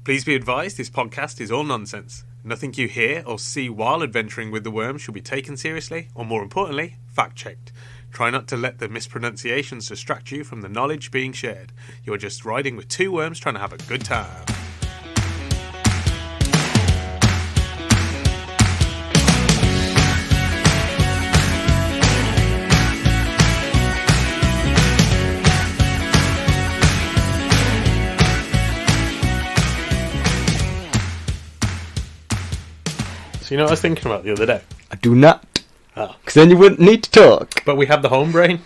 Please be advised this podcast is all nonsense. Nothing you hear or see while adventuring with the worm should be taken seriously, or more importantly, fact-checked. Try not to let the mispronunciations distract you from the knowledge being shared. You're just riding with two worms trying to have a good time. So you know what I was thinking about the other day? I do not. Oh. Because then you wouldn't need to talk. But we have the home brain.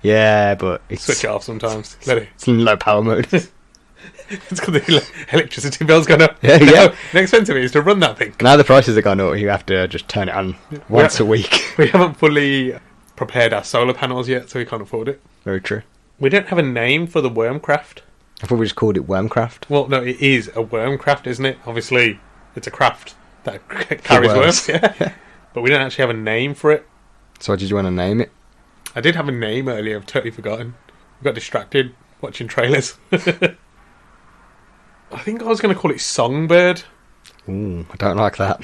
Yeah, but it's... Switch it off sometimes. Let it. It's in low power mode. It's because the electricity bill's gone up. Yeah. The expensive it is to run that thing. Now the prices are gone up, you have to just turn it on once a week. We haven't fully prepared our solar panels yet, so we can't afford it. Very true. We don't have a name for the wormcraft. I thought we just called it Wormcraft. Well, no, it is a wormcraft, isn't it? Obviously, it's a craft that carries worms. Yeah. But we don't actually have a name for it. So did you want to name it? I did have a name earlier, I've totally forgotten. We got distracted watching trailers. I think I was going to call it Songbird. Ooh, I don't like that.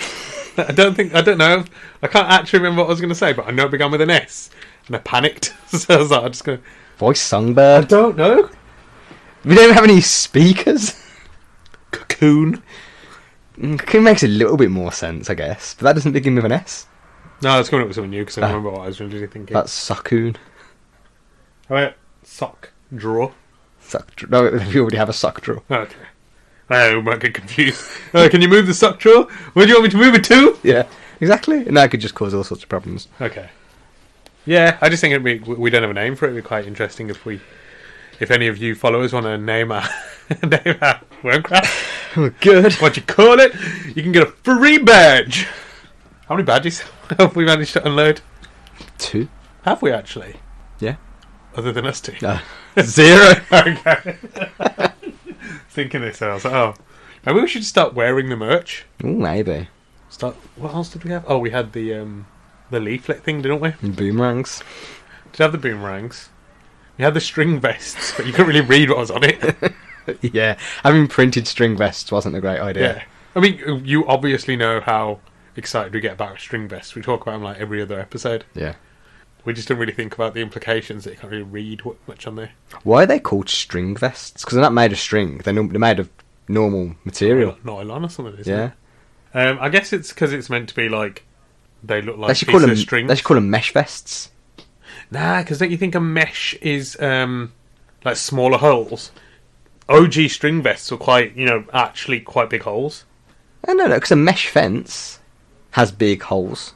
I don't know. I can't actually remember what I was going to say, but I know it began with an S. And I panicked. So I was like, I'm just going to... Voice Songbird? I don't know. We don't have any speakers. Cocoon. Cocoon makes a little bit more sense, I guess. But that doesn't begin with an S. No, I was coming up with something new because I don't remember what I was really thinking. That's Sockcoon. How about sock drawer? No, we already have a sock drawer. Okay. I might get confused. Can you move the sock drawer? Where do you want me to move it to? Yeah, exactly. And that could just cause all sorts of problems. Okay. Yeah, I just think we don't have a name for it. It'd be quite interesting if any of you followers want to name our wormcraft. Oh, good. What you call it? You can get a free badge. How many badges have we managed to unload? 2. Have we actually? Yeah. Other than us 2? No. 0. Okay. Thinking this, I was like, oh, maybe we should start wearing the merch. Ooh, maybe. What else did we have? Oh, we had the leaflet thing, didn't we? And boomerangs. Did have the boomerangs. We had the string vests, but you couldn't really read what was on it. Yeah, having printed string vests wasn't a great idea. Yeah. I mean, you obviously know how excited we get about string vests. We talk about them like every other episode. Yeah. We just don't really think about the implications that you can't really read much on there. Why are they called string vests? Because they're not made of string. They're made of normal material. Nylon or something, isn't it? Yeah. I guess it's because it's meant to be like they look like pieces of string. They should call them mesh vests. Nah, because don't you think a mesh is like smaller holes? OG string vests are actually quite big holes. I don't know, because a mesh fence has big holes.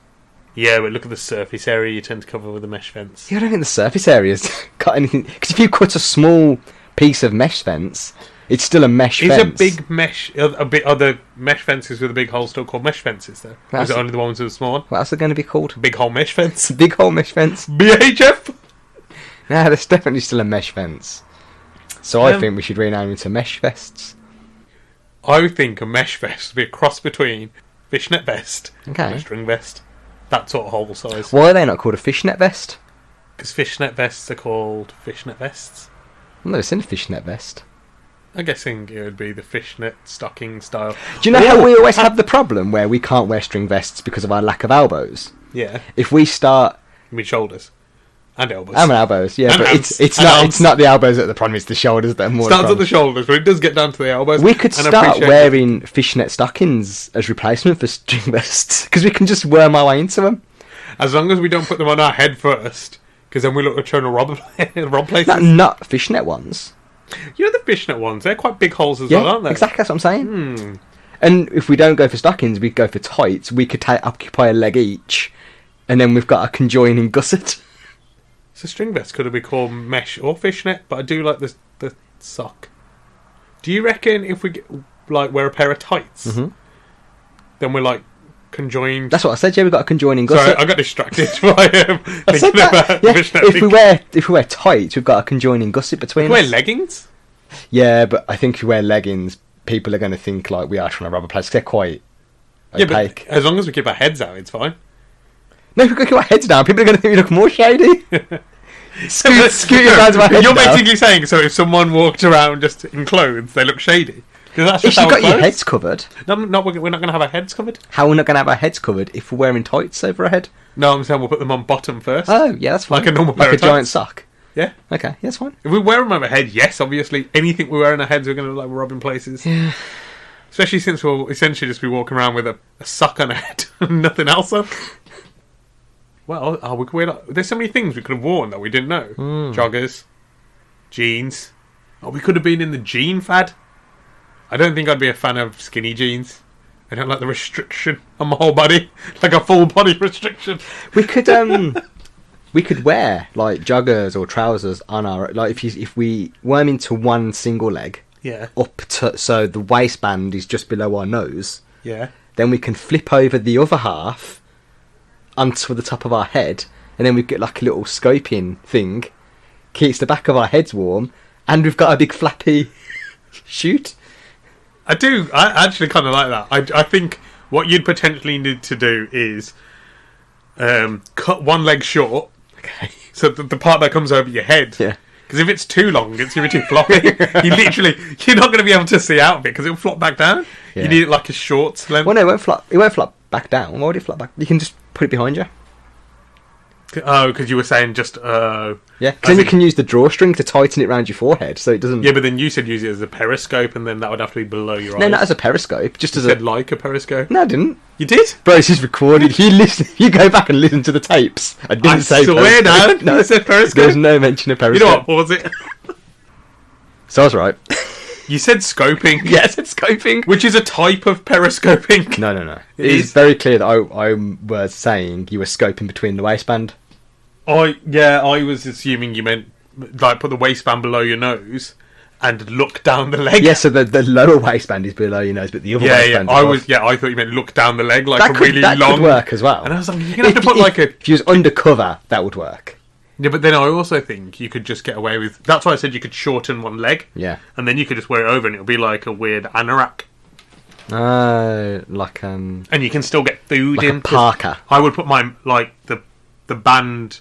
Yeah, but look at the surface area you tend to cover with a mesh fence. Yeah, I don't think the surface area's got anything. Because if you cut a small piece of mesh fence, it's still a mesh fence. Is a big mesh... Are the mesh fences with a big hole still called mesh fences, though? Or is it only the ones with a small one? What else are going to be called? Big hole mesh fence? Big hole mesh fence? BHF? No, there's definitely still a mesh fence. So I think we should rename it to mesh vests. I think a mesh vest would be a cross between fishnet vest and a string vest. That sort of hole size. Why are they not called a fishnet vest? Because fishnet vests are called fishnet vests. I've never seen a fishnet vest. I'm guessing it would be the fishnet stocking style. Do you know how we always have the problem where we can't wear string vests because of our lack of elbows? Yeah. If we start... You mean shoulders? And elbows. And elbows, yeah, and but hands. it's not the elbows that are the problem, it's the shoulders that are more Starts at the shoulders, but it does get down to the elbows. We could start wearing fishnet stockings as replacement for string vests, because we can just worm our way into them. As long as we don't put them on our head first, because then we look like trying to rob places. Not fishnet ones. You know the fishnet ones, they're quite big holes as well, aren't they? Exactly, that's what I'm saying. And if we don't go for stockings, we go for tights, we could occupy a leg each, and then we've got a conjoining gusset. So string vest could have been called mesh or fishnet, but I do like the sock. Do you reckon if we wear a pair of tights, then we're conjoined? That's what I said. Yeah, we've got a conjoining gusset. Sorry, I got distracted by thinking about fishnet. If we wear tights, we've got a conjoining gusset between us. Wear leggings? Yeah, but I think if we wear leggings, people are going to think like we are trying to rob a place. They're quite opaque. But as long as we keep our heads out, it's fine. No, if we keep our heads down, people are going to think we look more shady. Scoot your hands my head You're down. basically saying, so if someone walked around just in clothes, they look shady? Because that's If just you've our got your clothes. heads covered, No, we're not going to have our heads covered. how are we not going to have our heads covered if we're wearing tights over our head? No, I'm saying we'll put them on bottom first. Oh, yeah, that's fine. Like a normal pair Like a of giant tights. sock. Yeah. Okay, yeah, that's fine. If we wear them on our head, yes, obviously. Anything we wear on our heads, we're going to look like we're robbing places. Yeah. Especially since we'll essentially just be walking around with a sock on our head and nothing else on. Well, we could wear. There's so many things we could have worn that we didn't know. Joggers, jeans. Oh, we could have been in the jean fad. I don't think I'd be a fan of skinny jeans. I don't like the restriction on my whole body, like a full body restriction. We could we could wear like joggers or trousers on our if we worm into one single leg Yeah, up to so the waistband is just below our nose. yeah. Then we can flip over the other half onto the top of our head, and then we get like a little scoping thing. Keeps the back of our heads warm, and we've got a big flappy chute. I do. I actually kind of like that. I think what you'd potentially need to do is cut one leg short, Okay. so the part that comes over your head. Yeah. Because if it's too long, it's going to be too floppy. You're not going to be able to see out of it because it'll flop back down. Yeah. You need it like a short length. Well, no, it won't flop back down. Why would it flop back? You can just put it behind you. Oh, because you were saying just... Yeah, I because then you see. can use the drawstring to tighten it around your forehead, so it doesn't. Yeah, but then you said use it as a periscope, and then that would have to be below your No, eyes. not as a periscope, just You as said a. like a periscope. No, I didn't. You did? Bro, this is recorded. You listen. You go back and listen to the tapes. I didn't I say. swear periscope. down. No, You said periscope. there's no mention of You periscope. know what? Pause it. So I was right. You said scoping. Yes, it's scoping. Which is a type of periscoping. No. It It is is- very clear that I was saying you were scoping between the waistband. I was assuming you meant like put the waistband below your nose and look down the leg. Yeah, so the lower waistband is below your nose, but the other Yeah, waistband yeah. is I above. thought you meant look down the leg like That a could, really that long. could work as well. And I was like, you're gonna have to put like a. If you was undercover, that would work. Yeah, but then I also think you could just get away with. That's why I said you could shorten one leg. Yeah. And then you could just wear it over, and it'll be like a weird anorak. Like And you can still get food like in. a parka. I would put my like the band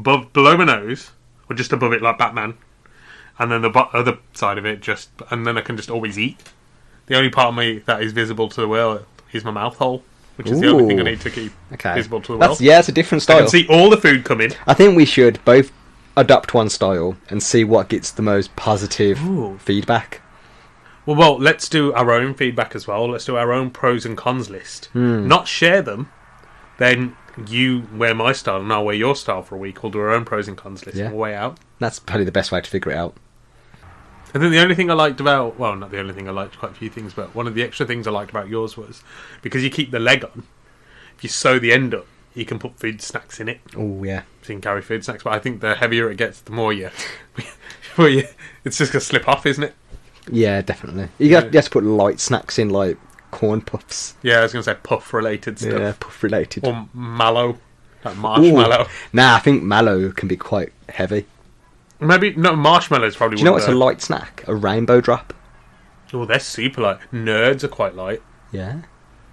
below my nose, or just above it, like Batman, and then the other side of it just, and then I can just always eat. The only part of me that is visible to the world is my mouth hole, which is the only thing I Ooh. need to keep Okay. visible to the world. It's a different I style. can see all the food coming. I think we should both adopt one style and see what gets the most positive Ooh. feedback. Well, let's do our own feedback as well. Let's do our own pros and cons list. Not share them. Then you wear my style and I'll wear your style for a week. We'll do our own pros and cons list Yeah. on the way out. That's probably the best way to figure it out. I think the only thing I liked about... Well, not the only thing I liked, quite a few things, but one of the extra things I liked about yours was because you keep the leg on, if you sew the end up, you can put food snacks in it. Oh, yeah. So you can carry food snacks, but I think the heavier it gets, the more it's just going to slip off, isn't it? Yeah, definitely. You have to put light snacks in, like corn puffs. Yeah, I was going to say puff-related stuff. Yeah, puff related. Or mallow. Like marshmallow. Ooh. Nah, I think mallow can be quite heavy. Maybe, no, marshmallows probably Do you know what's a wouldn't light snack? A rainbow drop. go. Oh, they're super light. Nerds are quite light. Yeah.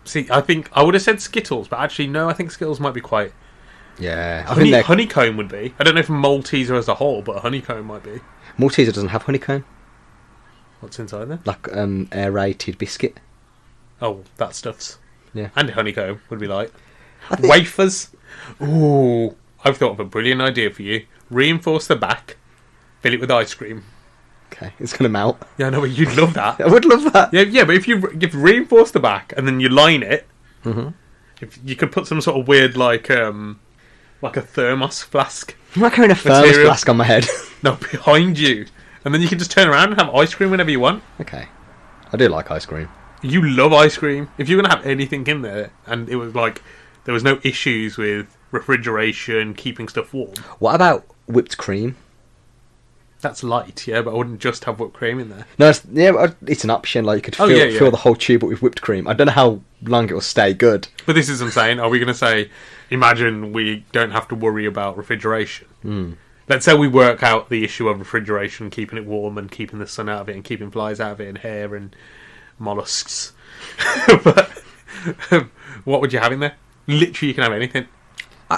See, I think I would have said Skittles, but actually, no, I think Skittles might be quite... Yeah. I think they're... Honeycomb would be. I don't know if Malteser as a whole, but a honeycomb might be. Malteser doesn't have honeycomb. What's inside there? Like aerated biscuit. Oh, that stuff's. Yeah. And honeycomb would be light. I think- Wafers. Ooh, I've thought of a brilliant idea for you. Reinforce the back, fill it with ice cream. Okay, it's going to melt. Yeah, I know, but you'd love that. I would love that. Yeah, but if you reinforce the back and then you line it, Mhm. if you could put some sort of weird like a thermos flask, I'm not carrying a thermos Material. flask on my head. no, behind you, and then you can just turn around and have ice cream whenever you want. Okay. I do like ice cream. You love ice cream. If you're gonna have anything in there, and it was like there was no issues with refrigeration, keeping stuff warm. What about whipped cream? That's light, yeah, but I wouldn't just have whipped cream in there. No, it's an option. Like you could Oh, fill, yeah, yeah. fill the whole tube up with whipped cream. I don't know how long it will stay good. But this is what I'm saying. Are we going to say, imagine we don't have to worry about refrigeration? Let's say we work out the issue of refrigeration, keeping it warm and keeping the sun out of it and keeping flies out of it and hair and mollusks. But what would you have in there? Literally, you can have anything.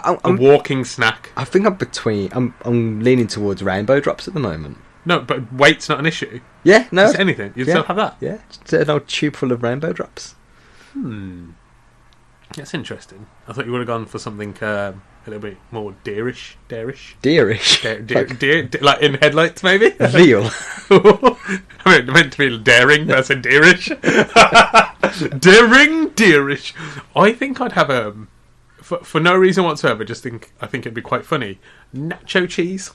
I, A walking snack. I think I'm leaning towards rainbow drops at the moment. No, but weight's not an issue. Yeah, no. Just anything. You'd still have that. Yeah, just an old tube full of rainbow drops. That's interesting. I thought you would have gone for something a little bit more deerish. Deerish? Like in headlights, maybe? Veal. I mean, it meant to be daring, but I said deerish. Daring, deerish. I think I'd have for no reason whatsoever, I think it'd be quite funny. Nacho cheese.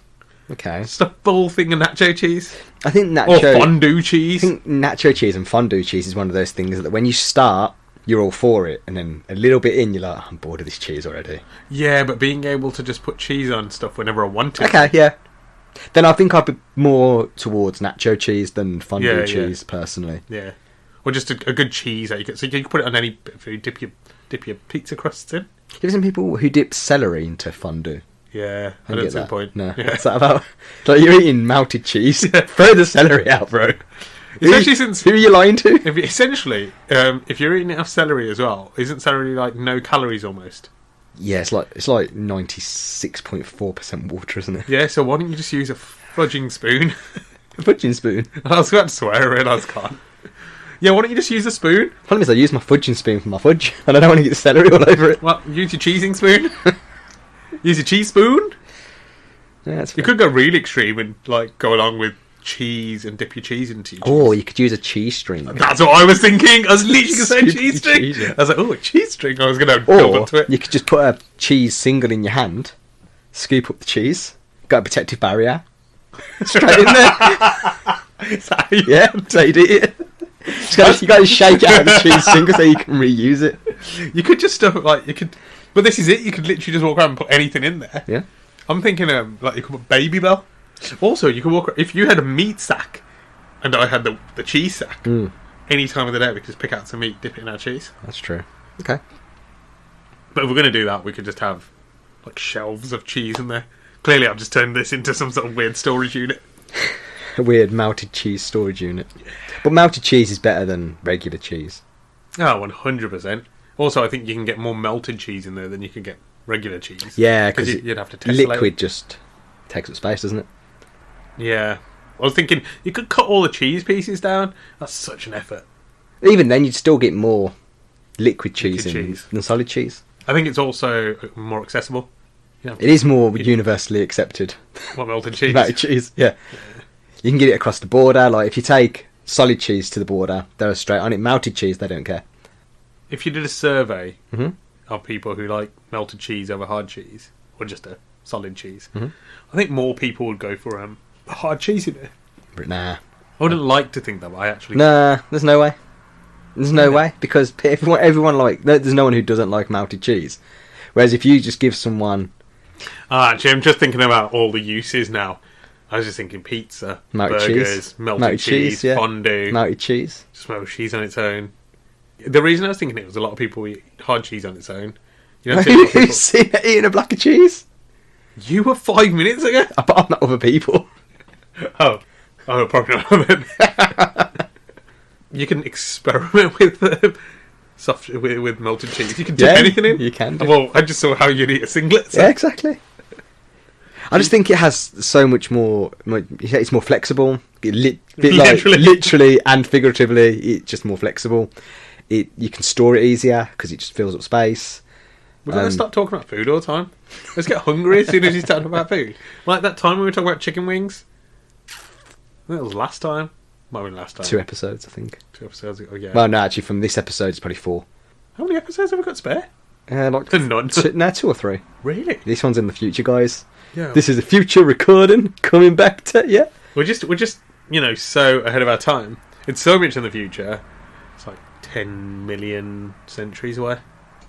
Okay. Just a full thing of nacho cheese. I think nacho... Or fondue cheese. I think nacho cheese and fondue cheese is one of those things that when you start, you're all for it, and then a little bit in, you're like, I'm bored of this cheese already. Yeah, but being able to just put cheese on stuff whenever I want to. Okay, yeah. Then I think I'd be more towards nacho cheese than fondue cheese, personally. Yeah. Or just a good cheese. So you can put it on any food, dip your pizza crusts in. Have you seen people who dip celery into fondue? Yeah, I don't see the point. No, yeah. What's that about? Like, you're eating melted cheese. Yeah. Throw the celery out, bro. Especially since... Who are you lying to? If you're eating enough celery as well, isn't celery like no calories almost? Yeah, it's like 96.4% water, isn't it? Yeah, so why don't you just use a fudging spoon? A fudging spoon? I was about to swear, I realised I can't. Yeah, why don't you just use a spoon? Problem is I use my fudging spoon for my fudge, and I don't want to get the celery all over it. Well, use your cheesing spoon. Use your cheese spoon. Yeah, that's you could go really extreme and like go along with cheese and dip your cheese into your cheese. Oh, you could use a cheese string. That's what I was thinking. I was literally going to say cheese string. Cheese, yeah. I was like, oh, a cheese string. I was going to build onto it. You could just put a cheese single in your hand, scoop up the cheese, got a protective barrier, straight in there. Yeah, that's how you do it. You got to shake it out of the cheese single so you can reuse it. You could just stuff it like you could, but this is it. You could literally just walk around and put anything in there. Yeah, I'm thinking like you could put Baby Bell. Also, you could walk if you had a meat sack, and I had the cheese sack. Any time of the day, we could just pick out some meat, dip it in our cheese. That's true. Okay, but if we're going to do that, we could just have like shelves of cheese in there. Clearly, I've just turned this into some sort of weird storage unit. A weird melted cheese storage unit. But melted cheese is better than regular cheese. Oh, 100%. Also, I think you can get more melted cheese in there than you can get regular cheese. Yeah, because you'd have to test liquid just takes up space, doesn't it? Yeah. I was thinking, you could cut all the cheese pieces down. That's such an effort. Even then, you'd still get more liquid cheese than solid cheese. I think it's also more accessible. It is more universally accepted. What, melted cheese? Melted cheese, yeah. You can get it across the border. Like, if you take solid cheese to the border, they're straight on it. Melted cheese, they don't care. If you did a survey of people who like melted cheese over hard cheese, or just a solid cheese, I think more people would go for hard cheese in it. But nah. I wouldn't like to think that, but I actually... Nah, there's no way. There's no way, because everyone there's no one who doesn't like melted cheese. Whereas if you just give someone... actually, I'm just thinking about all the uses now. I was just thinking pizza, melted burgers, cheese. melted cheese, fondue. Melted cheese. Just melted cheese on its own. The reason I was thinking it was a lot of people eat hard chease on its own. You know, who's seen it eating a block of cheese? You were 5 minutes ago? But I'm not other people. Oh, probably not then. You can experiment with with melted cheese. You can dip anything in. You can. Well, I just saw how you'd eat a singlet. So. Yeah, exactly. I just think it has so much more. It's more flexible. Literally and figuratively, it's just more flexible. You can store it easier because it just fills up space. We're going to start talking about food all the time. Let's get hungry as soon as you start talking about food. Like that time we were talking about chicken wings. I think it was last time. Might have been last time. 2 episodes, I think. 2 episodes ago, yeah. Well, no, actually, from this episode, it's probably 4. How many episodes have we got spare? None. 2 or 3. Really? This one's in the future, guys. Yeah. This is a future recording coming back to you. We're just so ahead of our time. It's so much in the future. It's like 10 million centuries away.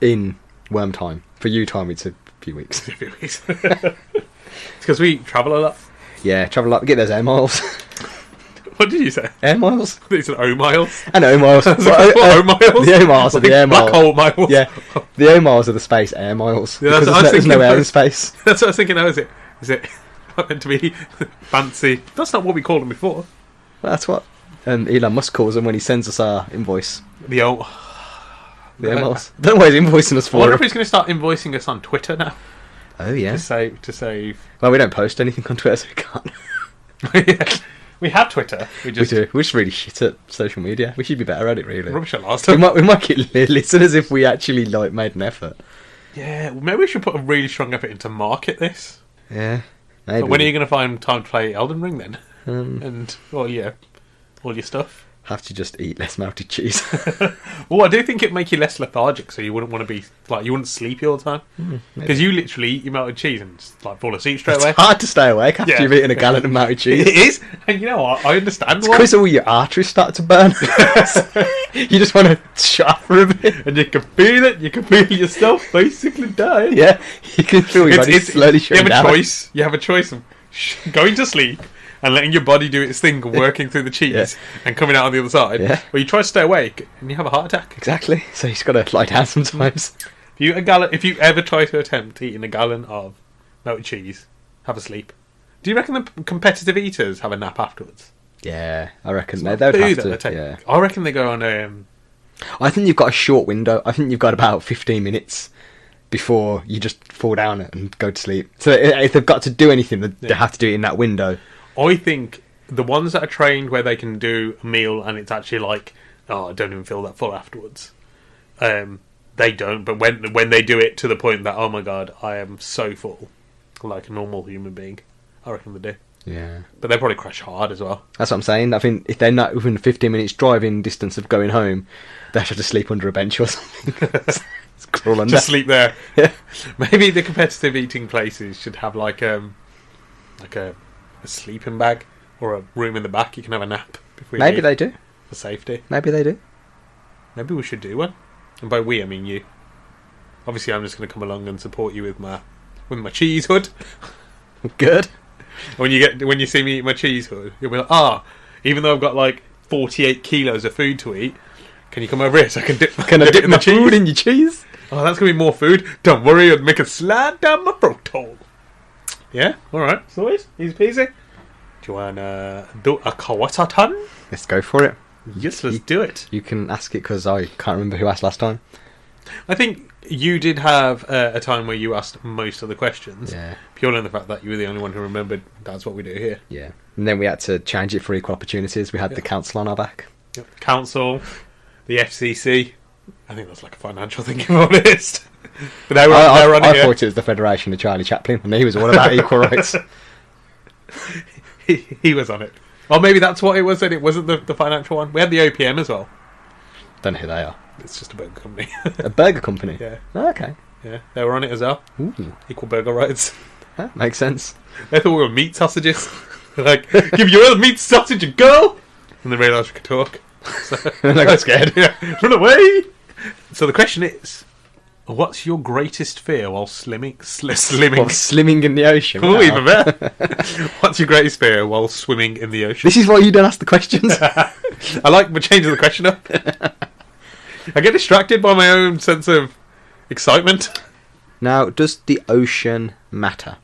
In worm time. For you time, it's a few weeks. A few weeks. It's because we travel a lot. Yeah, travel a lot. Get those air miles. What did you say? Air miles? I think it's an O miles. And O miles. O miles? The O miles are the air miles. Black hole miles. Yeah. The O miles are the space air miles. Yeah, there's no air in space. That's what I was thinking. How is it? Is it meant to be fancy? That's not what we called them before. Well, that's what Elon Musk calls them when he sends us our invoice. The O. The air miles. I don't know what he's invoicing us for. I wonder if he's going to start invoicing us on Twitter now. Oh yeah. To save. Well, we don't post anything on Twitter, so we can't. Yeah. We have Twitter. We We do. We're just really shit at social media. We should be better at it, really. Rubbish at last We time. might get listeners if we actually made an effort. Yeah, well, maybe we should put a really strong effort into market this. Yeah. Maybe. But when are you going to find time to play Elden Ring then? Um, And all your stuff. have to just eat less melted cheese. Well, I do think it'd make you less lethargic, so you wouldn't want to be like you wouldn't sleepy all the time because you literally eat your melted cheese and just, like fall asleep straight away. It's hard to stay awake after you've eaten a gallon of melted cheese. It is, and you know what? I understand why. Because all your arteries start to burn. You just want to shut up for a bit. And you can feel it. You can feel yourself basically dying. Yeah, you can feel your body slowly shutting down. You have a choice of going to sleep and letting your body do its thing and working through the cheese and coming out on the other side. Yeah. Or you try to stay awake and you have a heart attack. Exactly. So you've got to lie down sometimes. If you ever try to attempt eating a gallon of melted cheese, have a sleep. Do you reckon the competitive eaters have a nap afterwards? Yeah, I reckon they would have to. Yeah. I reckon they go on. I think you've got a short window. I think you've got about 15 minutes before you just fall down and go to sleep. So if they've got to do anything, they have to do it in that window. I think the ones that are trained where they can do a meal and it's actually like, oh, I don't even feel that full afterwards. They don't, but when they do it to the point that, oh my god, I am so full, like a normal human being, I reckon they do. Yeah. But they probably crash hard as well. That's what I'm saying. I think if they're not within 15 minutes driving distance of going home, they should just sleep under a bench or something. Just crawl under. Just sleep there. Yeah. Maybe the competitive eating places should have like a sleeping bag or a room in the back you can have a nap before you Maybe eat, they do. for safety. Maybe they do. Maybe we should do one. And by we, I mean you. Obviously, I'm just going to come along and support you with my cheese hood. Good. When you see me eat my cheese hood, you'll be like, even though I've got like 48 kilos of food to eat, can you come over here so I can dip? Can I dip in my the cheese? food in your cheese? Oh, that's going to be more food. Don't worry, I'll make it slide down my throat hole. Yeah, alright. So easy peasy. Do you want to do a kawatatan? Let's go for it. Yes, let's do it. You can ask it because I can't remember who asked last time. I think you did have a time where you asked most of the questions. Yeah. Purely on the fact that you were the only one who remembered that's what we do here. Yeah. And then we had to change it for equal opportunities. We had the council on our back. Yep. Council, the FCC. I think that's like a financial thing, if I'm honest. But they were on I it, thought it was the Federation of Charlie Chaplin, and he was all about equal rights. he was on it. Or maybe that's what it was, and it wasn't the financial one. We had the OPM as well. Don't know who they are. It's just a burger company. A burger company? Yeah. Oh, okay. Yeah, they were on it as well. Ooh. Equal burger rights. That makes sense. They thought we were meat sausages. Like, give your other meat sausage a go! And they realised we could talk. So, And I got scared. Yeah, run away! So the question is, what's your greatest fear while slimming? Well, slimming in the ocean. Oh, Wow. even better. What's your greatest fear while swimming in the ocean? This is why you don't ask the questions. I like changing the question up. I get distracted by my own sense of excitement. Now, does the ocean matter?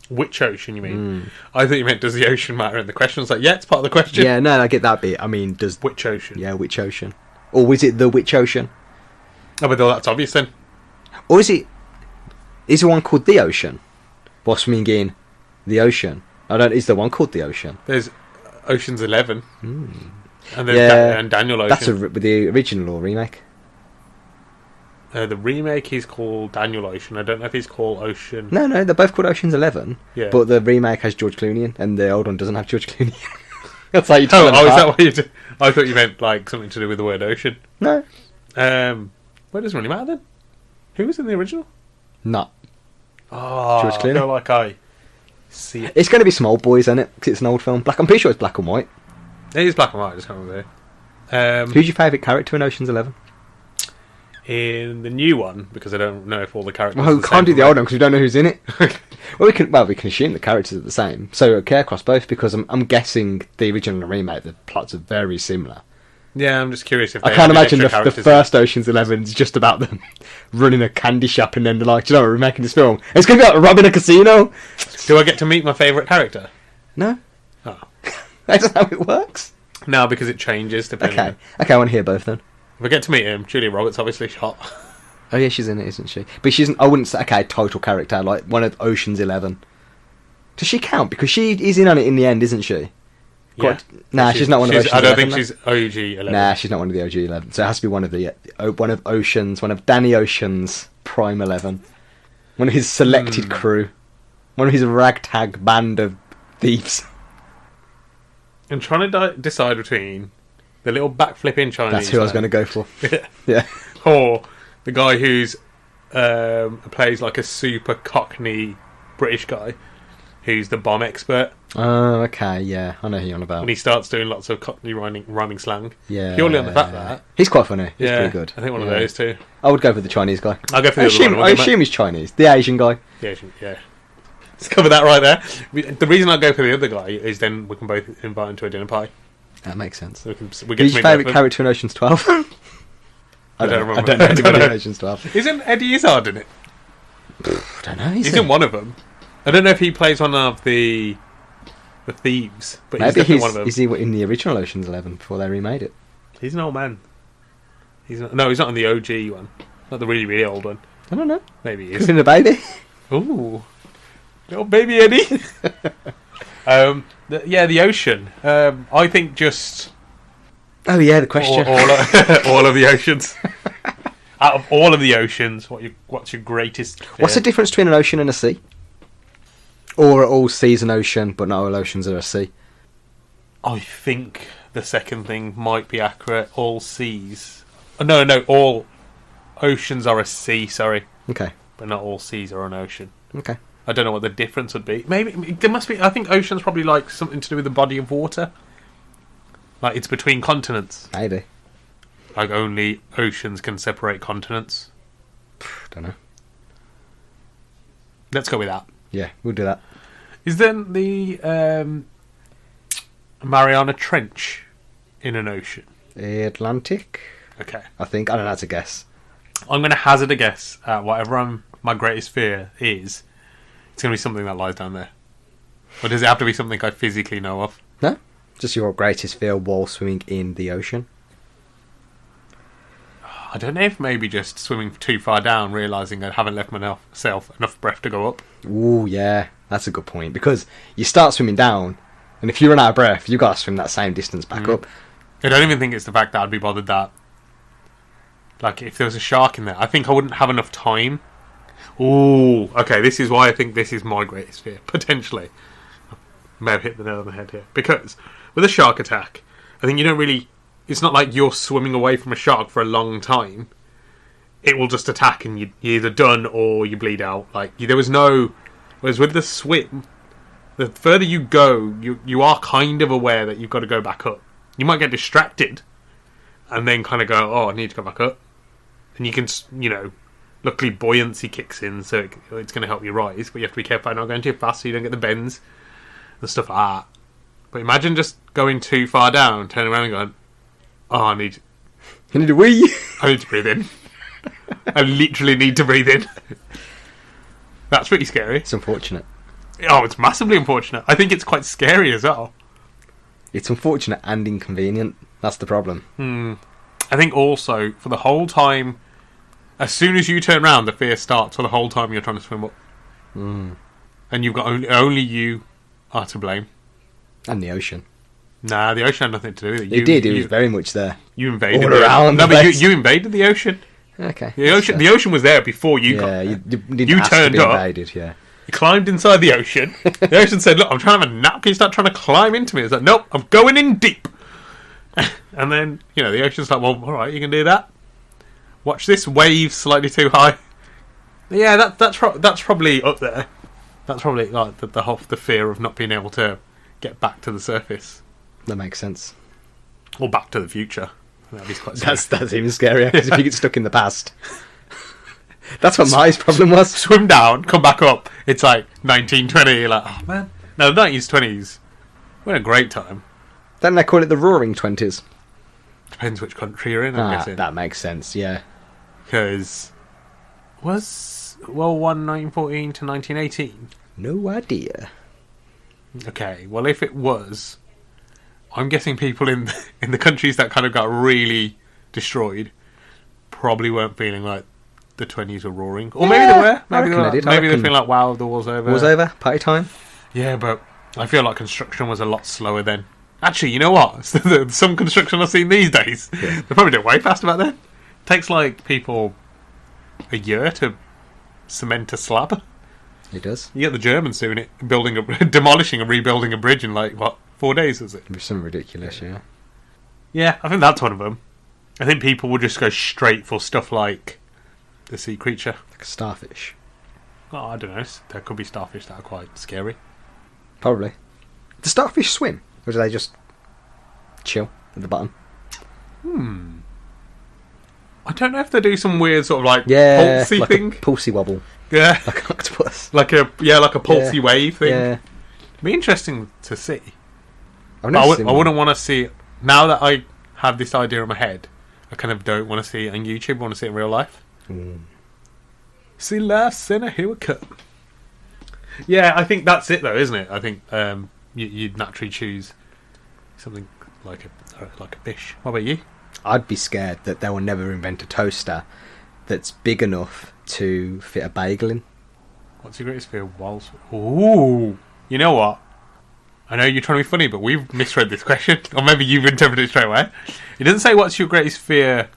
Which ocean, you mean? I thought you meant, does the ocean matter? And the question was like, yeah, it's part of the question. Yeah, no, I get that bit. I mean, does... Which ocean? Yeah, which ocean? Or is it the which ocean? Oh, but that's obvious then. Or is it... Is there one called the ocean? While swimming in the ocean? Is there one called the ocean? There's Ocean's 11. And then and Daniel Ocean. That's the original or remake. The remake is called Daniel Ocean. I don't know if he's called Ocean. No, they're both called Ocean's 11. Yeah. But the remake has George Clooney in, and the old one doesn't have George Clooney. That's how you Oh, tell them is that apart. what you do? I thought you meant like something to do with the word ocean. No. Well, it doesn't really matter then. Who was in the original? Not. Oh, George Clooney. I feel like I see it. It's going to be Small Boys, isn't it? Because it's an old film. I'm pretty sure it's black and white. It is black and white, I just can't remember. Who's your favourite character in Ocean's 11? In the new one, because I don't know if all the characters. Well, are we the can't same do the old one because we don't know who's in it. we can assume the characters are the same. So okay across both, because I'm guessing the original and remake, the plots are very similar. Yeah, I'm just curious if I they can't added imagine extra the characters first Ocean's 11 is just about them running a candy shop and then they're like, do you know what, we're making this film. It's going to be like robbing a casino. in. Do I get to meet my favourite character? No. Oh. That's not how it works. No, because it changes depending. Okay, I want to hear both then. If I get to meet him, Julia Roberts obviously shot. Oh yeah, she's in it, isn't she? But she's. I wouldn't say okay, total character like one of Ocean's 11. Does she count? Because she is in on it in the end, isn't she? Yeah. Nah, she's not one of Ocean's 11. I don't think she's OG 11. Nah, she's not one of the OG 11. So it has to be one of Danny Ocean's prime 11. One of his selected crew. One of his ragtag band of thieves. I'm trying to decide between the little backflipping Chinese. That's who I was going to go for. Yeah. Or the guy who's plays like a super cockney British guy who's the bomb expert. Oh, okay, yeah. I know who you're on about. And he starts doing lots of cockney rhyming slang. Yeah. Purely on the fact that. He's quite funny. He's yeah, pretty good. I think one of those too. I would go for the Chinese guy. I'll go for the other one. I assume he's Chinese. The Asian guy. The Asian, yeah. Let's cover that right there. The reason I go for the other guy is then we can both invite him to a dinner party. That makes sense. We get Who's your favourite character in Ocean's 12? I don't know anybody in Ocean's 12. Isn't Eddie Izzard in it? I don't know. He's in one of them. I don't know if he plays one of the thieves, but maybe he's definitely one of them. Is he in the original Ocean's 11 before they remade it? He's an old man. He's not in the OG one. Not the really, really old one. I don't know. Maybe he Could is. have been a baby. Ooh. Little baby Eddie. The ocean. I think just... Oh yeah, the question. All of the oceans. Out of all of the oceans, what's your greatest fear? What's the difference between an ocean and a sea? Or are all seas an ocean, but not all oceans are a sea? I think the second thing might be accurate. All seas... No, all oceans are a sea, sorry. Okay. But not all seas are an ocean. Okay. I don't know what the difference would be. Maybe there must be... I think ocean's probably like something to do with the body of water. Like it's between continents. Maybe. Like only oceans can separate continents. Don't know. Let's go with that. Yeah, we'll do that. Is then the Mariana Trench in an ocean? Atlantic? Okay. I think. I don't know how to guess. I'm going to hazard a guess at whatever my greatest fear is. It's going to be something that lies down there. Or does it have to be something I physically know of? No. Just your greatest fear while swimming in the ocean? I don't know if maybe just swimming too far down, realising I haven't left myself enough breath to go up. Ooh, yeah. That's a good point. Because you start swimming down, and if you run out of breath, you've got to swim that same distance back up. I don't even think it's the fact that I'd be bothered that... Like, if there was a shark in there, I think I wouldn't have enough time. Ooh, okay, this is why I think this is my greatest fear, potentially. I may have hit the nail on the head here. Because with a shark attack, I think you don't really... It's not like you're swimming away from a shark for a long time. It will just attack and you're either done or you bleed out. Like, there was no... Whereas with the swim, the further you go, you are kind of aware that you've got to go back up. You might get distracted and then kind of go, oh, I need to go back up. And you can, luckily buoyancy kicks in, so it's going to help you rise. But you have to be careful about not going too fast so you don't get the bends and stuff like that. But imagine just going too far down, turning around and going, oh, I need a wee. I need to breathe in. I literally need to breathe in. That's pretty scary. It's unfortunate. Oh, it's massively unfortunate. I think it's quite scary as well. It's unfortunate and inconvenient. That's the problem. I think also, for the whole time, as soon as you turn around, the fear starts for the whole time you're trying to swim up. And you've got only you are to blame. And the ocean. Nah, the ocean had nothing to do with it. It did. It was very much there. You invaded all around. No, but you invaded the ocean. Okay. The ocean was there before you got there. You didn't You ask turned to be up. invaded, yeah. You climbed inside the ocean. The ocean said, look, I'm trying to have a nap. Can you start trying to climb into me? It's like, nope, I'm going in deep. And then, the ocean's like, well, all right, you can do that. Watch this wave slightly too high. Yeah, that's probably up there. That's probably like the fear of not being able to get back to the surface. That makes sense. Or Back to the Future. That'd be quite scary. That's even scarier, because if you get stuck in the past. That's what my problem was. Swim down, come back up. It's like 1920. You're like, oh man. No, the 90s, 20s. We're in a great time. Then they call it the Roaring Twenties. Depends which country you're in, I'm guessing. That makes sense, yeah. Because was World War 1914 to 1918? No idea. Okay, well if it was, I'm guessing people in the countries that kind of got really destroyed probably weren't feeling like the 20s were roaring. Or maybe they were. I reckon they did. Maybe they feel like, wow, the war's over. War's over, party time. Yeah, but I feel like construction was a lot slower then. Actually, you know what? Some construction I've seen these days, they probably do it way faster back then. It takes like people a year to cement a slab. It does. You get the Germans doing it, demolishing and rebuilding a bridge in like, what, 4 days, is it? Something ridiculous, yeah. Yeah, I think that's one of them. I think people will just go straight for stuff like the sea creature. Like a starfish. Oh, I don't know. There could be starfish that are quite scary. Probably. Do starfish swim? Or do they just chill at the bottom? I don't know if they do some weird sort of like pulsy like thing. A pulsy wobble. Yeah. Like an octopus. Like a pulsy wave thing. Yeah. It'd be interesting to see. I wouldn't want to see it. Now that I have this idea in my head, I kind of don't want to see it on YouTube. I want to see it in real life. See life, sinner, here we come. Yeah, I think that's it though, isn't it? I think you'd naturally choose something like a fish. What about you? I'd be scared that they will never invent a toaster that's big enough to fit a bagel in. What's your greatest fear? Walls. Ooh, you know what? I know you're trying to be funny, but we've misread this question, or maybe you've interpreted it straight away. It doesn't say what's your greatest fear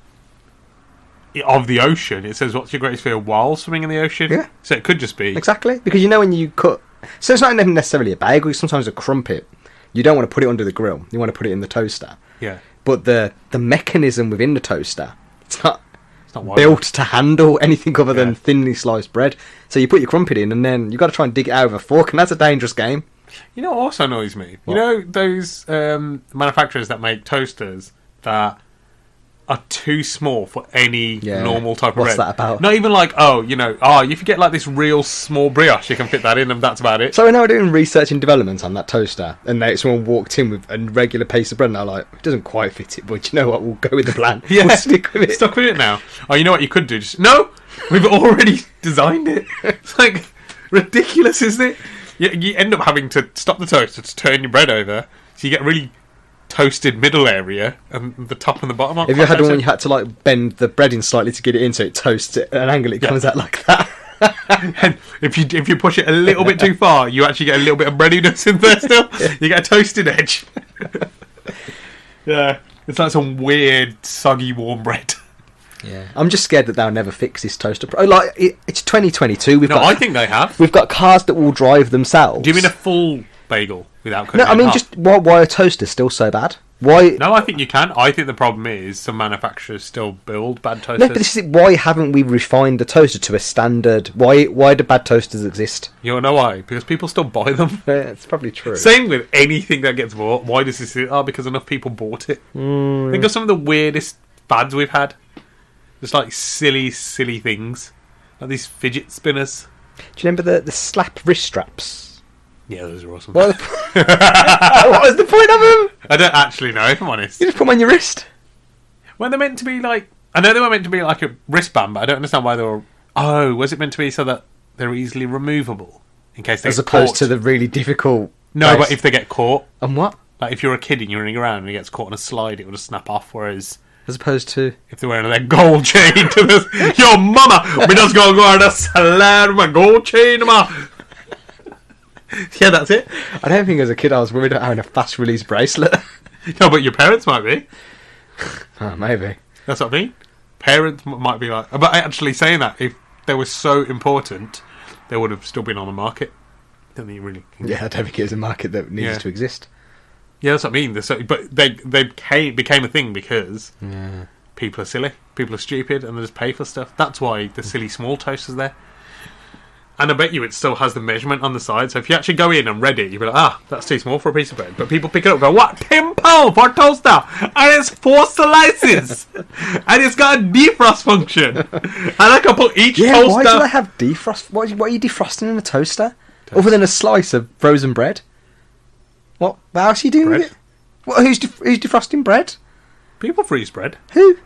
of the ocean. It says what's your greatest fear while swimming in the ocean. Yeah. So it could just be exactly, because you know when you cut. So it's not necessarily a bagel. It's sometimes a crumpet. You don't want to put it under the grill. You want to put it in the toaster. Yeah. But the mechanism within the toaster, it's not built built to handle anything other than thinly sliced bread. So you put your crumpet in, and then you've got to try and dig it out with a fork, and that's a dangerous game. You know what also annoys me? What? You know those manufacturers that make toasters that are too small for any normal type of bread. What's that about? Not even like, if you get like this real small brioche, you can fit that in, and that's about it. So we're now doing research and development on that toaster, and someone walked in with a regular piece of bread, and they're like, it doesn't quite fit it, but you know what, we'll go with the plan. Yeah, we'll stick with it. Stuck with it now. Oh, you know what you could do? No! We've already designed it. It's like ridiculous, isn't it? You end up having to stop the toaster to turn your bread over, so you get really toasted middle area and the top and the bottom. Have you had one when you had to like bend the bread in slightly to get it in so it toasts it at an angle, it comes out like that? And if you push it a little bit too far, you actually get a little bit of breadiness in there still. You get a toasted edge. Yeah, it's like some weird soggy warm bread. Yeah, I'm just scared that they'll never fix this toaster. It's 2022. I think they have. We've got cars that will drive themselves. Do you mean a full bagel without cutting? No, I mean just why are toasters still so bad? Why? No, I think you can. I think the problem is some manufacturers still build bad toasters. No, but this is why haven't we refined the toaster to a standard? Why do bad toasters exist? You know why? Because people still buy them. Yeah, it's probably true. Same with anything that gets bought. Why does this? Because enough people bought it. Think of some of the weirdest fads we've had. Just like silly things. Like these fidget spinners. Do you remember the slap wrist straps? Yeah, those are awesome. What was the point of them? I don't actually know, if I'm honest. You just put them on your wrist. When they're meant to be like... I know they were meant to be like a wristband, but I don't understand why they were... Oh, was it meant to be so that they're easily removable? In case they As get opposed caught? to the really difficult... No, but if they get caught... And what? Like if you're a kid and you're running around and he gets caught on a slide, it will just snap off, whereas... As opposed to... If they're wearing their gold chain to this... Yo, mama! We just gonna go on a slide with my gold chain, ma! Yeah, that's it. I don't think as a kid I was worried about having a fast release bracelet. No, but your parents might be. Oh, maybe. That's what I mean. Parents might be like... But actually saying that, if they were so important, they would have still been on the market. Don't think you really... Yeah, I don't think it was a market that needed to exist. Yeah, that's what I mean. But they became a thing because people are silly, people are stupid, and they just pay for stuff. That's why the silly small toaster's there. And I bet you it still has the measurement on the side. So if you actually go in and read it, you'll be like, that's too small for a piece of bread. But people pick it up and go, what? £10 for a toaster? And it's 4 slices. And it's got a defrost function. And I can put each toaster... why do they have defrost? What are you defrosting in a toaster? Other than a slice of frozen bread? What else are you doing with it? Who's defrosting bread? People freeze bread. Who?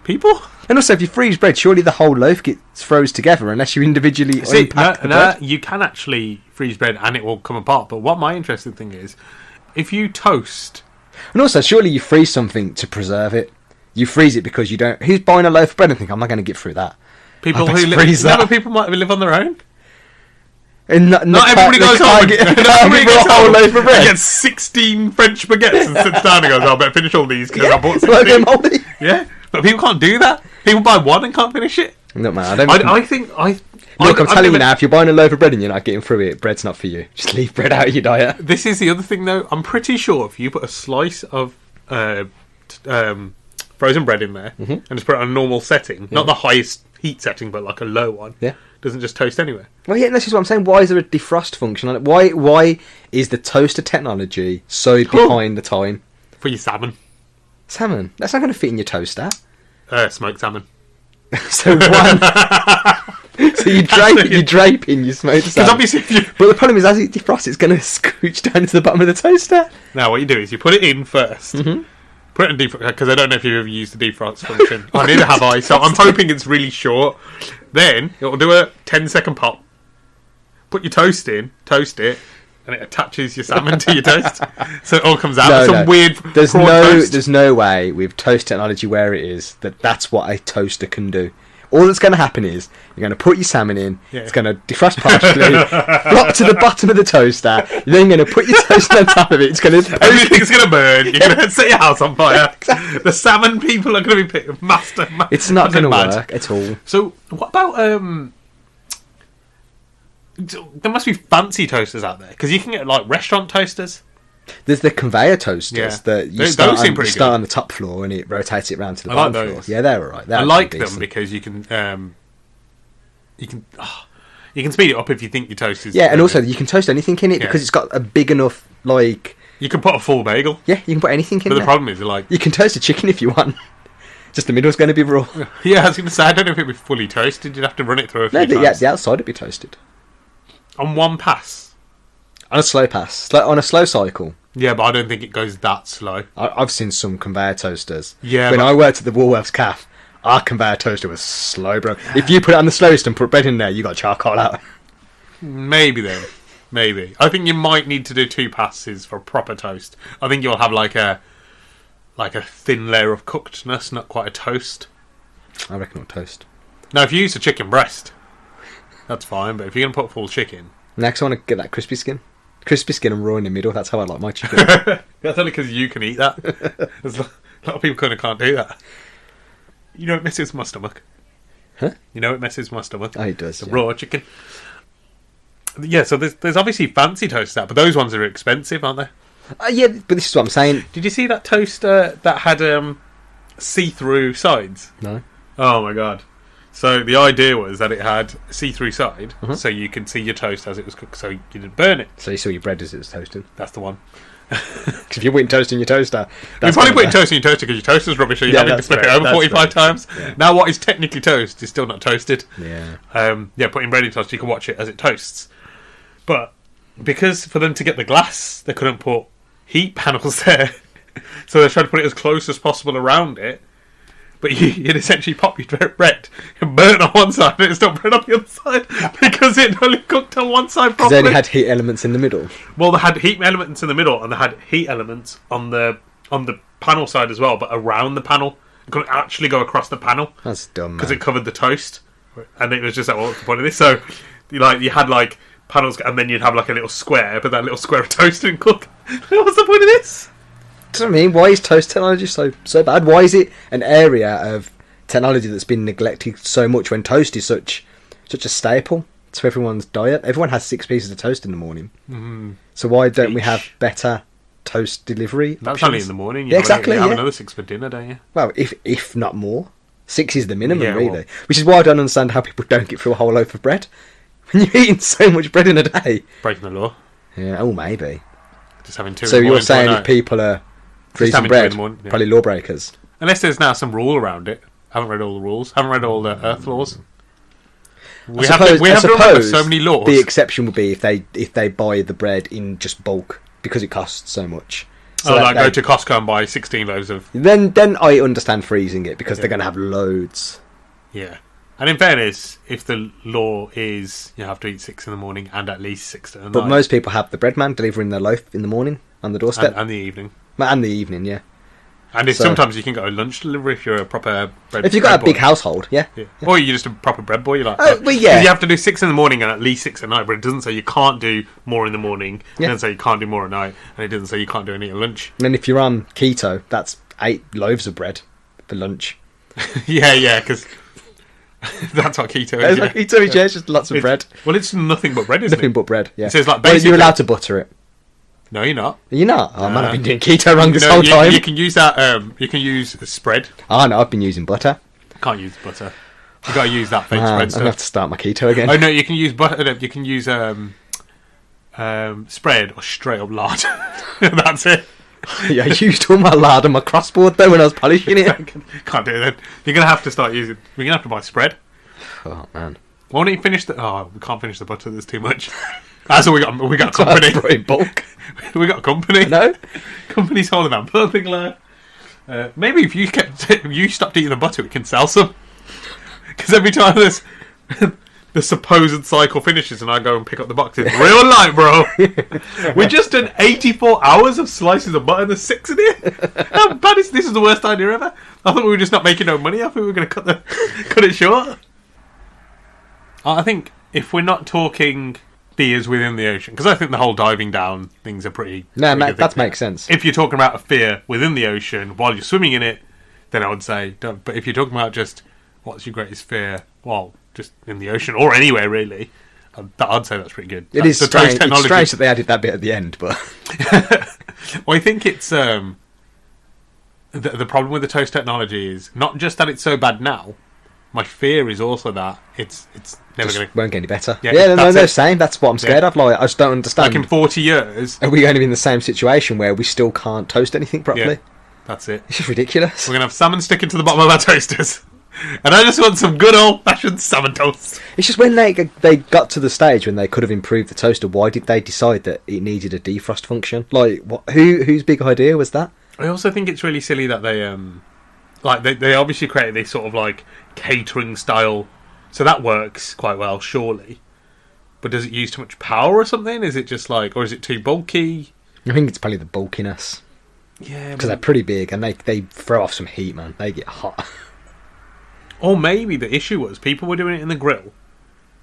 People? And also, if you freeze bread, surely the whole loaf gets froze together unless you individually unpack the bread. You can actually freeze bread and it will come apart. But what my interesting thing is, if you toast... And also, surely you freeze something to preserve it. You freeze it because you don't... Who's buying a loaf of bread and think, I'm not going to get through that? People I who bet live, freeze no, that. but people might live on their own. And Not everybody goes home. Get, Not can't everybody give her gets a whole home loaf of and bread. gets 16 French baguettes and sits down and goes, "I better finish all these because I bought Like 16." moldy. Yeah, but people can't do that. People buy one and can't finish it. No man, I think Look, I'm I've telling you never- now, if you're buying a loaf of bread and you're not getting through it, bread's not for you. Just leave bread out of your diet. This is the other thing, though. I'm pretty sure if you put a slice of frozen bread in there and just put it on a normal setting, not the highest heat setting, but like a low one, Yeah. doesn't just toast anywhere. Well, yeah, this is what I'm saying. Why is there a defrost function on it? Why is the toaster technology so behind the time? For your salmon, Salmon, that's not going to fit in your toaster. smoked salmon. So one. So you drape in your smoked Because salmon. obviously, if you But the problem is, as it defrosts, it's going to scooch down to the bottom of the toaster. now what you do is you put it in 1st. Put it in defrost, because I don't know if you've ever used the defrost function. Neither have I, so I'm hoping it's really short. Then it'll do a 10-second pop. Put your toast in, toast it, and it attaches your salmon to your toast, so it all comes out. No, It's no. a weird. There's prawn toast. there's no way with toast technology where it is that's what a toaster can do. All that's going to happen is you're going to put your salmon in. Yeah. It's going to defrost partially, drop to the bottom of the toaster. You're then going to put your toast on top of it. It's going to Everything's going to burn. You're going to set your house on fire. The salmon people are going to be master. It's not going to mad. work at all. So what about there must be fancy toasters out there because you can get like restaurant toasters. There's the conveyor toasters Yeah. that you Those start, seem on, pretty you start good. on the top floor and it rotates it around to the I like bottom those. floor. Yeah, they're alright. I like them because you can speed it up if you think your toast is. Yeah, and also you can toast anything in it Yeah. because it's got a big enough like. you can put a full bagel. Yeah, you can put anything in But the there. problem is like You can toast a chicken if you want. Just the middle's going to be raw. yeah, I was going to say I don't know if it'd be fully toasted. You'd have to run it through a few No, times the outside would be toasted. on one pass. On a slow pass. On a slow cycle. Yeah, but I don't think it goes that slow. I've seen some conveyor toasters. Yeah, When but- I worked at the Woolworths Cafe, our conveyor toaster was slow, bro. If you put it on the slowest and put bread in there, you got charcoal out. Maybe then. Maybe. I think you might need to do 2 passes for proper toast. I think you'll have like a thin layer of cookedness, not quite a toast. I reckon it'll toast. Now, if you use a chicken breast, that's fine. But if you're going to put full chicken... Next, I want to get that crispy skin. Crispy skin and raw in the middle. That's how I like my chicken. That's only because you can eat that. There's a lot of people kind of can't do that. You know it messes my stomach. Huh? You know it messes my stomach. Oh, it does. The Yeah. raw chicken. Yeah, so there's obviously fancy toasts out, but those ones are expensive, aren't they? Yeah, but this is what I'm saying. Did you see that toaster that had see-through sides? No. Oh my god! So the idea was that it had see-through side, so you could see your toast as it was cooked, so you didn't burn it. So you saw your bread as it was toasted. That's the one. Because if you're putting toast in your toaster, You're that's probably gonna- putting toast in your toaster because your toaster's rubbish, so you're Yeah, having to that's flip it fair, over that's 45 fair. times. Yeah. Now what is technically toast is still not toasted. Yeah. Putting bread in toast, you can watch it as it toasts. But because for them to get the glass, they couldn't put heat panels there. So they tried to put it as close as possible around it. But you'd essentially pop your bread and burn on one side and it's still burn on the other side because it only cooked on one side Because properly. they only had heat elements in the middle. Well, they had heat elements in the middle and they had heat elements on the panel side as well, but around the panel. It couldn't actually go across the panel That's dumb, man. because it covevered the toast. And it was just like, well, what's the point of this? So you had like panels and then you'd have like a little square, but that little square of toast didn't cook. What's the point of this? That's what I mean. Why is toast technology so bad? Why is it an area of technology that's been neglected so much when toast is such a staple to everyone's diet? Everyone has 6 pieces of toast in the morning. So why don't we have better toast delivery That's options? only in the morning. Yeah, exactly. You have Yeah. another 6 for dinner, don't you? Well, if not more. 6 is the minimum, Yeah, really. well- Which is why I don't understand how people don't get through a whole loaf of bread. When you're eating so much bread in a day. Breaking the law. Yeah, oh, maybe. Just having 2 So in the you're morning, saying 2 at if night. people are freezing having 2 in bread, the morning, yeah. probably lawbreakers. Unless there's now some rule around it. Haven't read all the rules. Haven't read all the earth laws. We have to remember so many laws. The exception would be if they buy the bread in just bulk because it costs so much. So that go to Costco and buy 16 loaves of... then I understand freezing it because they're going to have loads. Yeah. And in fairness, if the law is you have to eat 6 in the morning and at least 6 at night. But most people have the bread man delivering their loaf in the morning on the doorstep and the evening. and the evening, yeah. And sometimes you can go lunch delivery if you're a proper bread. If you've got a big household, yeah. Or you're just a proper bread boy. You're like, well, yeah. You have to do 6 in the morning and at least 6 at night, but it doesn't say you can't do more in the morning. It doesn't say you can't do more at night, and it doesn't say you can't do any at lunch. And then if you're on keto, that's 8 loaves of bread for lunch. yeah, because that's what keto is. That's what keto is, it's just lots of bread. Well, it's nothing but bread, isn't it? Nothing but bread, yeah. So it's like you're allowed to butter it. No, you're not. You're not? Oh, man, I've been doing keto wrong this whole time. You can use that, you can use spread. Oh, no, I've been using butter. Can't use butter. You've got to use that fake spread I'm stuff. going to have to start my keto again. Oh, no, you can use butter. No, you can use spread or straight up lard. That's it. Yeah, I used all my lard on my crossboard, though, when I was polishing it. Can't do it then. You're going to have to start using... You're going to have to buy spread. Oh, man. Why don't you finish the... Oh, we can't finish the butter. There's too much. That's all we got. We got company. In bulk. We got company. No? Company's holding that butter like. Maybe if you stopped eating the butter, we can sell some. Because every time this the supposed cycle finishes and I go and pick up the boxes, real life, bro. We just done 84 hours of slices of butter and there's 6 in here. How bad is this? Is the worst idea ever. I thought we were just not making no money. I thought we were going to cut it short. I think if we're not talking fears within the ocean, because I think the whole diving down things are pretty... No, that makes sense. If you're talking about a fear within the ocean while you're swimming in it, then I would say don't. But if you're talking about just what's your greatest fear, well, just in the ocean or anywhere really, I'd say that's pretty good. It is strange. It's strange that they added that bit at the end, but... Well, I think it's... the problem with the toast technology is not just that it's so bad now. My fear is also that it's never going to... won't get any better. Yeah, no, same. That's what I'm scared of. Like, I just don't understand. Like in 40 years... Are we going to be in the same situation where we still can't toast anything properly? Yeah, that's it. It's just ridiculous. We're going to have salmon sticking to the bottom of our toasters. And I just want some good old-fashioned salmon toast. It's just when they got to the stage when they could have improved the toaster, why did they decide that it needed a defrost function? Like, what? Whose big idea was that? I also think it's really silly that they... they obviously created this sort of like catering style, so that works quite well, surely. But does it use too much power or something? Is it just like, or is it too bulky? I think it's probably the bulkiness. Yeah, because they're pretty big and they throw off some heat, man. They get hot. Or maybe the issue was people were doing it in the grill,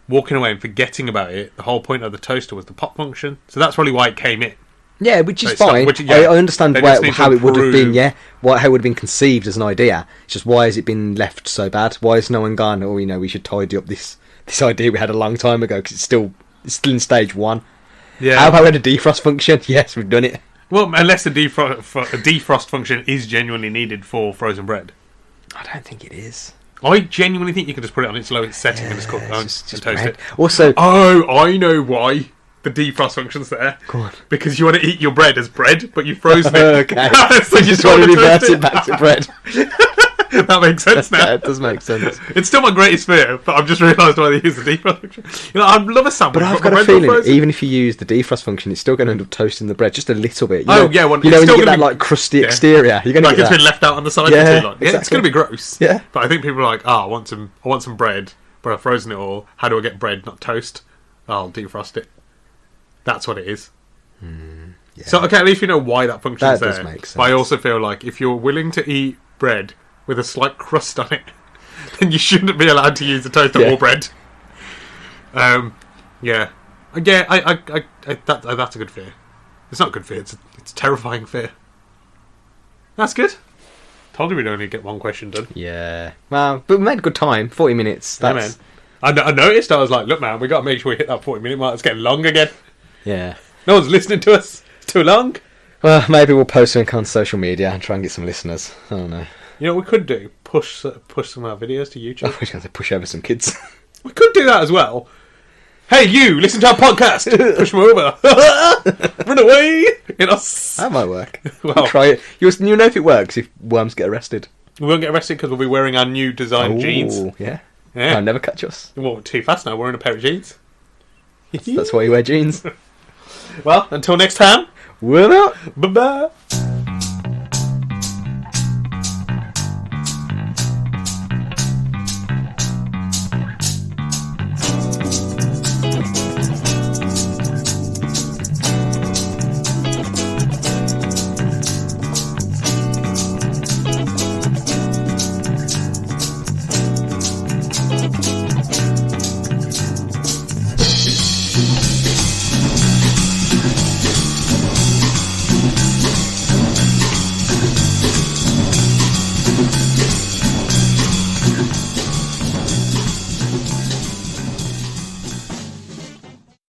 walking away and forgetting about it. The whole point of the toaster was the pop function, so that's probably why it came in. Yeah, which is fine. I understand how it would have been, how it would have been conceived as an idea. It's just, why has it been left so bad? Why has no one gone, oh, we should tidy up this idea we had a long time ago, because it's still in stage 1. Yeah. How about we had a defrost function? Yes, we've done it. Well, unless a defrost function is genuinely needed for frozen bread. I don't think it is. I genuinely think you can just put it on its lowest setting and just cook it and toast it. Also, I know why. The defrost function's there. Go on. Because you want to eat your bread as bread, but you've frozen it. Okay. So you just want to revert it back to bread. That makes sense now. Yeah, it does make sense. It's still my greatest fear, but I've just realised why they use the defrost function. I'd love a sandwich, but I've got a feeling, even if you use the defrost function, it's still going to end up toasting the bread just a little bit. When you get that like crusty exterior, you're going to get it's been left out on the side for too long. Exactly. Yeah, it's going to be gross. Yeah. But I think people are like, I want some bread, but I've frozen it all. How do I get bread, not toast? I'll defrost it. That's what it is. Yeah. So, okay, at least you know why that function's there. That does make sense. But I also feel like if you're willing to eat bread with a slight crust on it, then you shouldn't be allowed to use the toaster or bread. Yeah. That's a good fear. It's not a good fear, it's a terrifying fear. That's good. Told you we'd only get one question done. Yeah. Well, but we made good time. 40 minutes. That's... Yeah, man. I noticed, I was like, look, man, we got to make sure we hit that 40-minute mark. It's getting long again. Yeah. No one's listening to us. It's too long. Well, maybe we'll post something on social media and try and get some listeners. I don't know. You know what we could do? Push some of our videos to YouTube. I was going to push over some kids. We could do that as well. Hey, you, listen to our podcast. Push them over. Run away. That might work. Well, try it. You'll know if it works if worms get arrested. We won't get arrested because we'll be wearing our new design jeans. Yeah. I'll never catch us. Well, too fast now. We're in a pair of jeans. That's why you wear jeans. Well, until next time. We're out. Bye-bye.